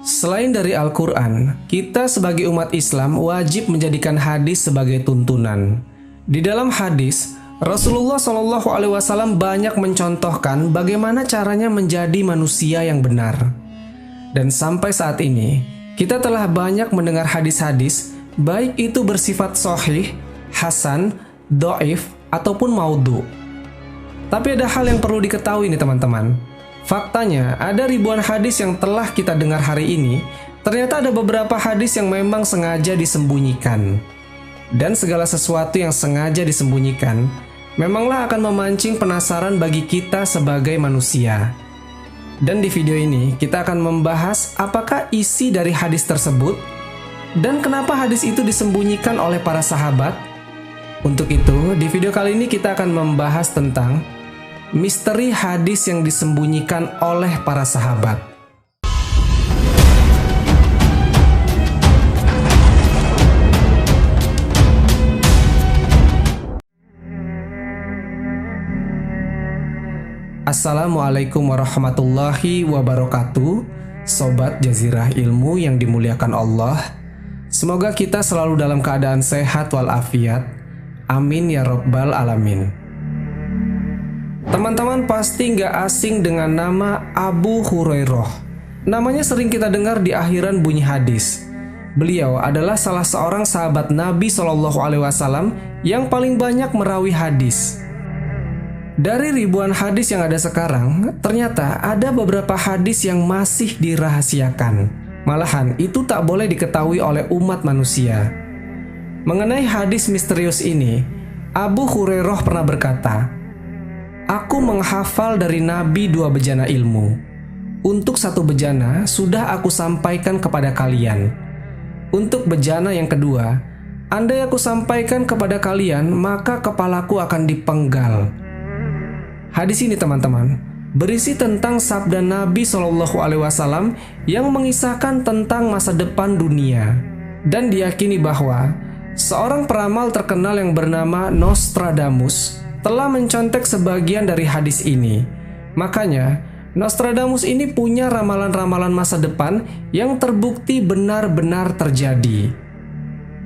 Selain dari Al-Quran, kita sebagai umat Islam wajib menjadikan hadis sebagai tuntunan. Di dalam hadis, Rasulullah SAW banyak mencontohkan bagaimana caranya menjadi manusia yang benar. Dan sampai saat ini, kita telah banyak mendengar hadis-hadis, baik itu bersifat sahih, hasan, dhaif, ataupun maudhu. Tapi ada hal yang perlu diketahui nih teman-teman. Faktanya, ada ribuan hadis yang telah kita dengar hari ini, ternyata ada beberapa hadis yang memang sengaja disembunyikan. Dan segala sesuatu yang sengaja disembunyikan, memanglah akan memancing penasaran bagi kita sebagai manusia. Dan di video ini, kita akan membahas apakah isi dari hadis tersebut, dan kenapa hadis itu disembunyikan oleh para sahabat. Untuk itu, di video kali ini kita akan membahas tentang misteri hadis yang disembunyikan oleh para sahabat. Assalamualaikum warahmatullahi wabarakatuh, Sobat Jazirah Ilmu yang dimuliakan Allah. Semoga kita selalu dalam keadaan sehat walafiat. Amin ya Rabbal Alamin. Teman-teman pasti nggak asing dengan nama Abu Hurairah. Namanya sering kita dengar di akhiran bunyi hadis. Beliau adalah salah seorang sahabat Nabi SAW yang paling banyak merawi hadis. Dari ribuan hadis yang ada sekarang, ternyata ada beberapa hadis yang masih dirahasiakan. Malahan itu tak boleh diketahui oleh umat manusia. Mengenai hadis misterius ini, Abu Hurairah pernah berkata, "Aku menghafal dari Nabi 2 bejana ilmu. Untuk 1 bejana sudah aku sampaikan kepada kalian. Untuk bejana yang kedua, andai aku sampaikan kepada kalian, maka kepalaku akan dipenggal." Hadis ini teman-teman, berisi tentang sabda Nabi SAW yang mengisahkan tentang masa depan dunia. Dan diyakini bahwa seorang peramal terkenal yang bernama Nostradamus telah mencontek sebagian dari hadis ini. Makanya, Nostradamus ini punya ramalan-ramalan masa depan yang terbukti benar-benar terjadi.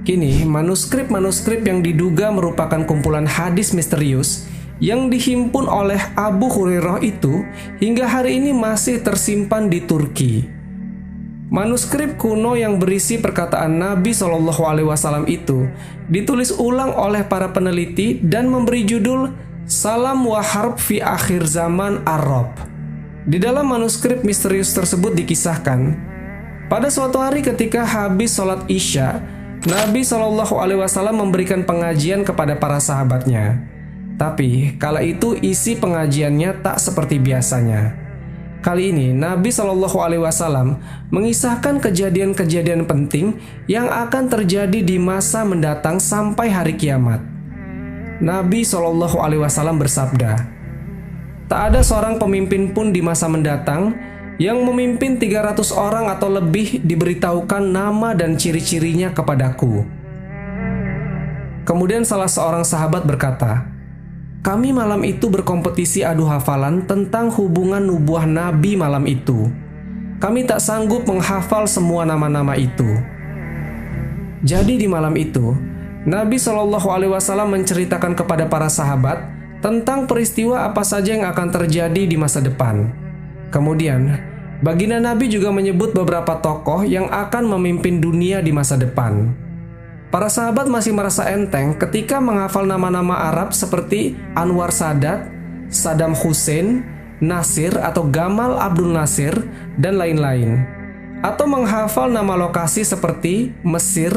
Kini, manuskrip-manuskrip yang diduga merupakan kumpulan hadis misterius yang dihimpun oleh Abu Hurairah itu hingga hari ini masih tersimpan di Turki. Manuskrip kuno yang berisi perkataan Nabi SAW itu ditulis ulang oleh para peneliti dan memberi judul Salam wa Harb fi Akhir Zaman Arab. Di dalam manuskrip misterius tersebut dikisahkan, pada suatu hari ketika habis sholat Isya, Nabi SAW memberikan pengajian kepada para sahabatnya. Tapi kala itu isi pengajiannya tak seperti biasanya. Kali ini Nabi SAW mengisahkan kejadian-kejadian penting yang akan terjadi di masa mendatang sampai hari kiamat. Nabi SAW bersabda, "Tak ada seorang pemimpin pun di masa mendatang yang memimpin 300 orang atau lebih diberitahukan nama dan ciri-cirinya kepadaku." Kemudian salah seorang sahabat berkata, "Kami malam itu berkompetisi adu hafalan tentang hubungan nubuah Nabi malam itu. Kami tak sanggup menghafal semua nama-nama itu." Jadi di malam itu, Nabi SAW menceritakan kepada para sahabat tentang peristiwa apa saja yang akan terjadi di masa depan. Kemudian, baginda Nabi juga menyebut beberapa tokoh yang akan memimpin dunia di masa depan. Para sahabat masih merasa enteng ketika menghafal nama-nama Arab seperti Anwar Sadat, Saddam Hussein, Nasir atau Gamal Abdul Nasir, dan lain-lain. Atau menghafal nama lokasi seperti Mesir,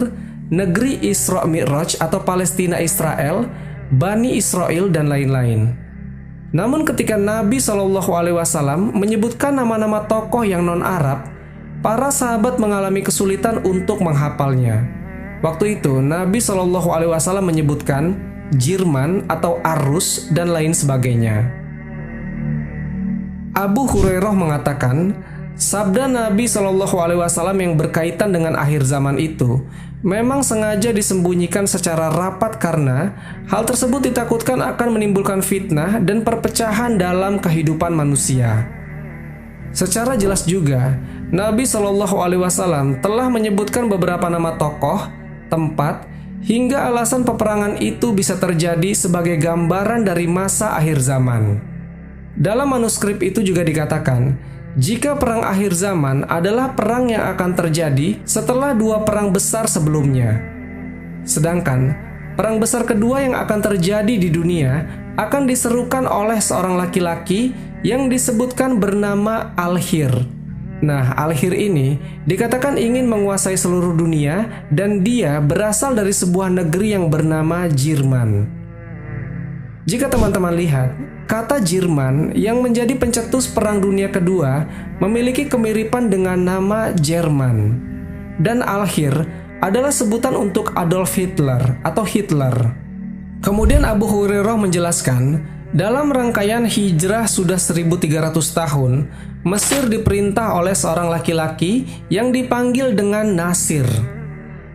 negeri Isra Mi'raj atau Palestina Israel, Bani Israel, dan lain-lain. Namun ketika Nabi SAW menyebutkan nama-nama tokoh yang non-Arab, para sahabat mengalami kesulitan untuk menghafalnya. Waktu itu Nabi SAW menyebutkan Jirman atau Arus dan lain sebagainya. Abu Hurairah mengatakan, sabda Nabi SAW yang berkaitan dengan akhir zaman itu memang sengaja disembunyikan secara rapat karena hal tersebut ditakutkan akan menimbulkan fitnah dan perpecahan dalam kehidupan manusia. Secara jelas juga, Nabi Shallallahu Alaihi Wasallam telah menyebutkan beberapa nama tokoh, tempat, hingga alasan peperangan itu bisa terjadi sebagai gambaran dari masa akhir zaman. Dalam manuskrip itu juga dikatakan, jika perang akhir zaman adalah perang yang akan terjadi setelah dua perang besar sebelumnya. Sedangkan perang besar kedua yang akan terjadi di dunia akan diserukan oleh seorang laki-laki yang disebutkan bernama Al-Hir. Nah, Al-Hir ini dikatakan ingin menguasai seluruh dunia dan dia berasal dari sebuah negeri yang bernama Jerman. Jika teman-teman lihat, kata Jerman yang menjadi pencetus Perang Dunia Kedua memiliki kemiripan dengan nama Jerman. Dan Al-Hir adalah sebutan untuk Adolf Hitler atau Hitler. Kemudian Abu Hurairah menjelaskan, dalam rangkaian hijrah sudah 1300 tahun, Mesir diperintah oleh seorang laki-laki yang dipanggil dengan Nasir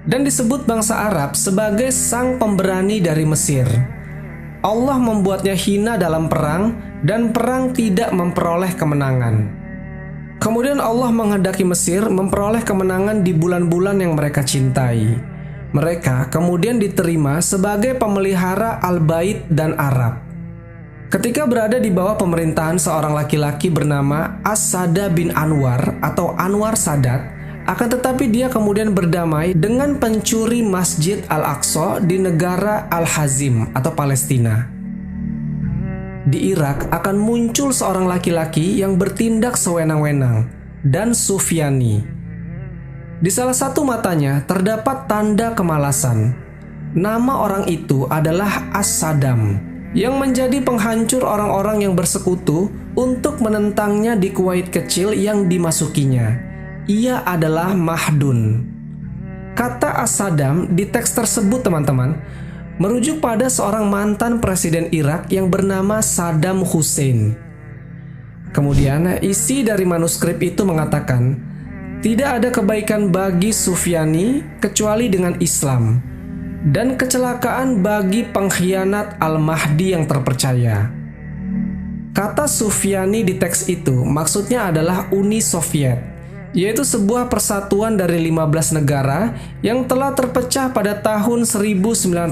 dan disebut bangsa Arab sebagai sang pemberani dari Mesir. Allah membuatnya hina dalam perang dan perang tidak memperoleh kemenangan. Kemudian Allah menghendaki Mesir memperoleh kemenangan di bulan-bulan yang mereka cintai. Mereka kemudian diterima sebagai pemelihara Al-Bait dan Arab. Ketika berada di bawah pemerintahan seorang laki-laki bernama As-Sada bin Anwar atau Anwar Sadat, akan tetapi dia kemudian berdamai dengan pencuri Masjid Al-Aqsa di negara Al-Hazim atau Palestina. Di Irak akan muncul seorang laki-laki yang bertindak sewenang-wenang dan Sufyani. Di salah satu matanya terdapat tanda kemalasan. Nama orang itu adalah As-Sadam, yang menjadi penghancur orang-orang yang bersekutu untuk menentangnya di Kuwait kecil yang dimasukinya. Ia adalah Mahdun. Kata As-Sadam di teks tersebut, teman-teman, merujuk pada seorang mantan presiden Irak yang bernama Saddam Hussein. Kemudian isi dari manuskrip itu mengatakan, tidak ada kebaikan bagi Sufyani kecuali dengan Islam, dan kecelakaan bagi pengkhianat Al-Mahdi yang terpercaya. Kata Sufyani di teks itu maksudnya adalah Uni Soviet, yaitu sebuah persatuan dari 15 negara yang telah terpecah pada tahun 1991,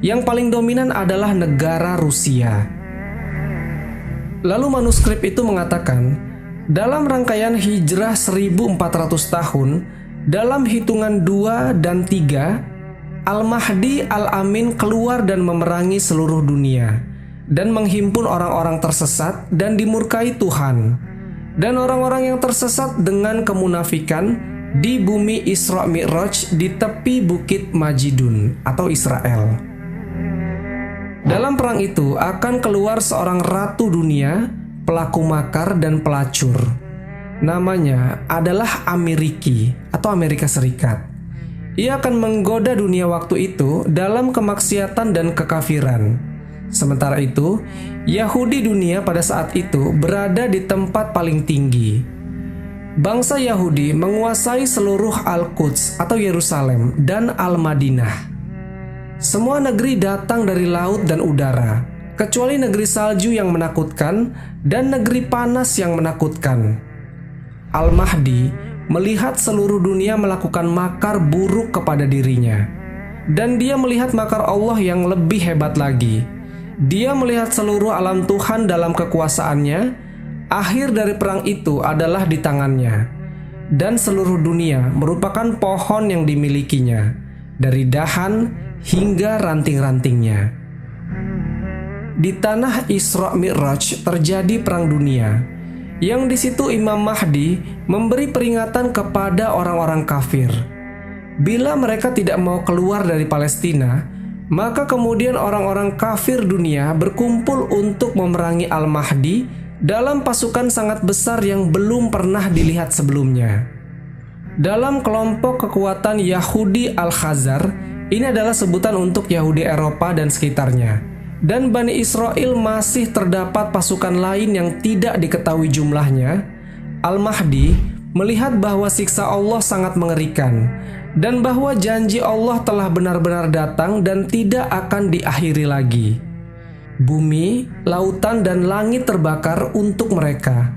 yang paling dominan adalah negara Rusia. Lalu manuskrip itu mengatakan, dalam rangkaian hijrah 1400 tahun, dalam hitungan 2 dan 3, Al-Mahdi Al-Amin keluar dan memerangi seluruh dunia dan menghimpun orang-orang tersesat dan dimurkai Tuhan dan orang-orang yang tersesat dengan kemunafikan di bumi Isra Mi'raj di tepi bukit Majidun atau Israel. Dalam perang itu akan keluar seorang ratu dunia, pelaku makar dan pelacur. Namanya adalah Ameriki atau Amerika Serikat. Ia akan menggoda dunia waktu itu dalam kemaksiatan dan kekafiran. Sementara itu, Yahudi dunia pada saat itu berada di tempat paling tinggi. Bangsa Yahudi menguasai seluruh Al-Quds atau Yerusalem dan Al-Madinah. Semua negeri datang dari laut dan udara, kecuali negeri salju yang menakutkan dan negeri panas yang menakutkan. Al-Mahdi melihat seluruh dunia melakukan makar buruk kepada dirinya, dan dia melihat makar Allah yang lebih hebat lagi. Dia melihat seluruh alam Tuhan dalam kekuasaannya. Akhir dari perang itu adalah di tangannya, dan seluruh dunia merupakan pohon yang dimilikinya, dari dahan hingga ranting-rantingnya. Di tanah Isra Mi'raj terjadi perang dunia, yang di situ Imam Mahdi memberi peringatan kepada orang-orang kafir. Bila mereka tidak mau keluar dari Palestina, maka kemudian orang-orang kafir dunia berkumpul untuk memerangi Al-Mahdi dalam pasukan sangat besar yang belum pernah dilihat sebelumnya. Dalam kelompok kekuatan Yahudi Al-Khazar, ini adalah sebutan untuk Yahudi Eropa dan sekitarnya. Dan Bani Israel masih terdapat pasukan lain yang tidak diketahui jumlahnya. Al-Mahdi melihat bahwa siksa Allah sangat mengerikan dan bahwa janji Allah telah benar-benar datang dan tidak akan diakhiri lagi. Bumi, lautan, dan langit terbakar untuk mereka.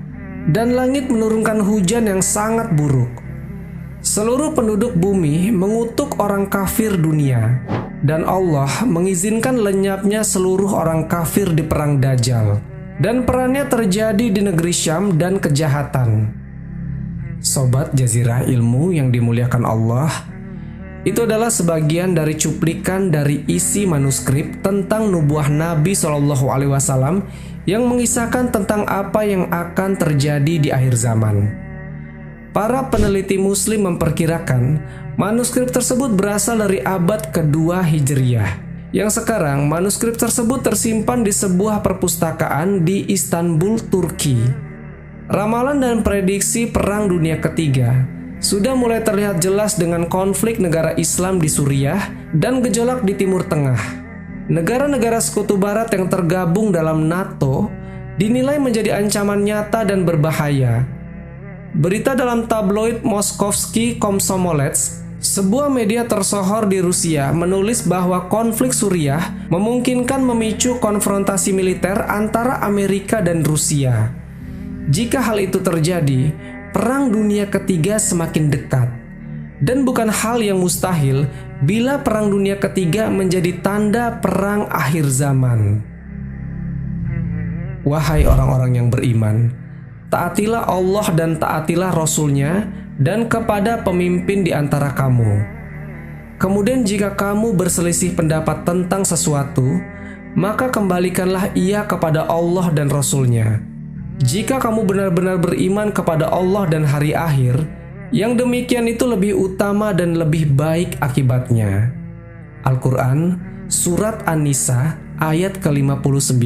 dan langit menurunkan hujan yang sangat buruk. Seluruh penduduk bumi mengutuk orang kafir dunia, dan Allah mengizinkan lenyapnya seluruh orang kafir di perang Dajjal, dan perannya terjadi di negeri Syam dan kejahatan. Sobat Jazirah Ilmu yang dimuliakan Allah, itu adalah sebagian dari cuplikan dari isi manuskrip tentang nubuah Nabi SAW yang mengisahkan tentang apa yang akan terjadi di akhir zaman. Para peneliti Muslim memperkirakan manuskrip tersebut berasal dari abad kedua Hijriyah, yang sekarang manuskrip tersebut tersimpan di sebuah perpustakaan di Istanbul, Turki. Ramalan dan prediksi Perang Dunia Ketiga sudah mulai terlihat jelas dengan konflik negara Islam di Suriah dan gejolak di Timur Tengah. Negara-negara Sekutu Barat yang tergabung dalam NATO dinilai menjadi ancaman nyata dan berbahaya. Berita dalam tabloid Moskovsky Komsomolets, sebuah media tersohor di Rusia, menulis bahwa konflik Suriah memungkinkan memicu konfrontasi militer antara Amerika dan Rusia. Jika hal itu terjadi, Perang Dunia Ketiga semakin dekat. Dan bukan hal yang mustahil bila Perang Dunia Ketiga menjadi tanda perang akhir zaman. Wahai orang-orang yang beriman, taatilah Allah dan taatilah Rasul-Nya dan kepada pemimpin di antara kamu. Kemudian jika kamu berselisih pendapat tentang sesuatu, maka kembalikanlah ia kepada Allah dan Rasul-Nya. Jika kamu benar-benar beriman kepada Allah dan hari akhir, yang demikian itu lebih utama dan lebih baik akibatnya. Al-Quran, Surat An-Nisa, ayat ke-59.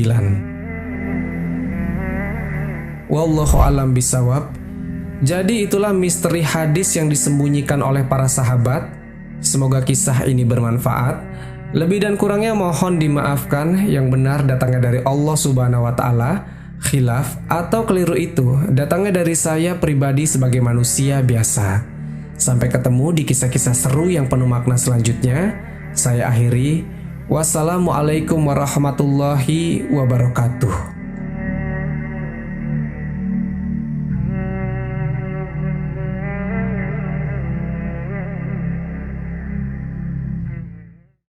Wallahu alam bisawab. Jadi itulah misteri hadis yang disembunyikan oleh para sahabat. Semoga kisah ini bermanfaat. Lebih dan kurangnya mohon dimaafkan. Yang benar datangnya dari Allah Subhanahu wa Ta'ala. Khilaf atau keliru itu datangnya dari saya pribadi sebagai manusia biasa. Sampai ketemu di kisah-kisah seru yang penuh makna selanjutnya. Saya akhiri. Wassalamualaikum warahmatullahi wabarakatuh.